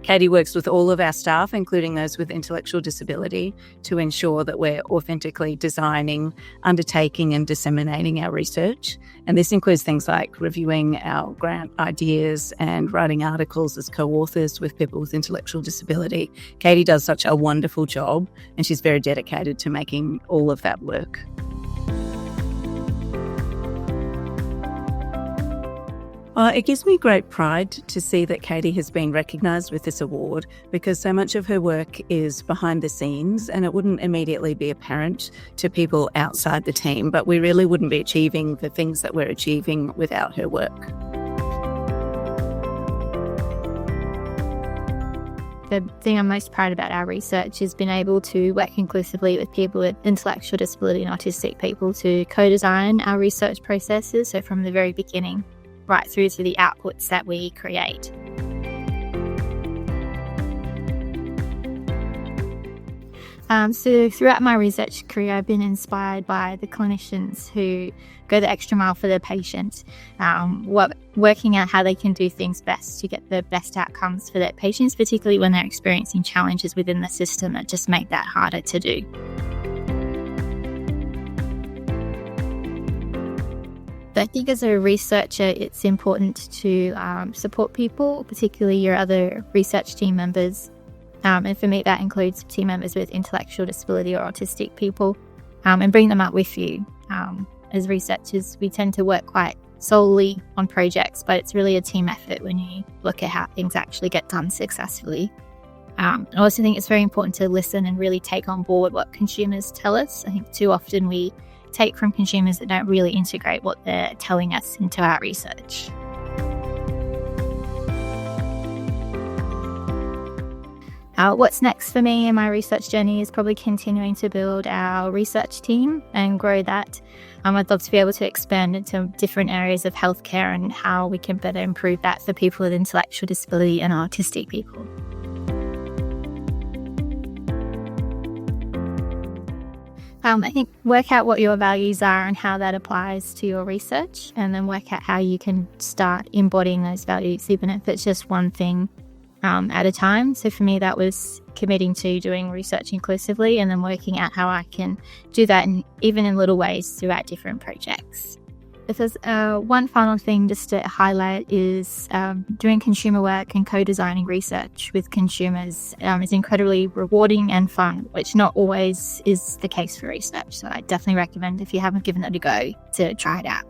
Katie works with all of our staff, including those with intellectual disability, to ensure that we're authentically designing, undertaking and disseminating our research. And this includes things like reviewing our grant ideas and writing articles as co-authors with people with intellectual disability. Katie does such a wonderful job, and she's very dedicated to making all of that work. It gives me great pride to see that Katie has been recognised with this award, because so much of her work is behind the scenes and it wouldn't immediately be apparent to people outside the team, but we really wouldn't be achieving the things that we're achieving without her work. The thing I'm most proud about our research is being able to work inclusively with people with intellectual disability and autistic people to co-design our research processes, so from the very beginning right through to the outputs that we create. So throughout my research career, I've been inspired by the clinicians who go the extra mile for their patients, working out how they can do things best to get the best outcomes for their patients, particularly when they're experiencing challenges within the system that just make that harder to do. I think as a researcher, it's important to support people, particularly your other research team members. And for me, that includes team members with intellectual disability or autistic people, and bring them up with you. As researchers, we tend to work quite solely on projects, but it's really a team effort when you look at how things actually get done successfully. I also think it's very important to listen and really take on board what consumers tell us. I think too often we take from consumers that don't really integrate what they're telling us into our research. What's next for me in my research journey is probably continuing to build our research team and grow that. I'd love to be able to expand into different areas of healthcare and how we can better improve that for people with intellectual disability and autistic people. I think work out what your values are and how that applies to your research, and then work out how you can start embodying those values, even if it's just one thing at a time. So for me, that was committing to doing research inclusively and then working out how I can do that even in little ways throughout different projects. If there's one final thing just to highlight is doing consumer work and co-designing research with consumers is incredibly rewarding and fun, which not always is the case for research. So I definitely recommend, if you haven't given it a go, to try it out.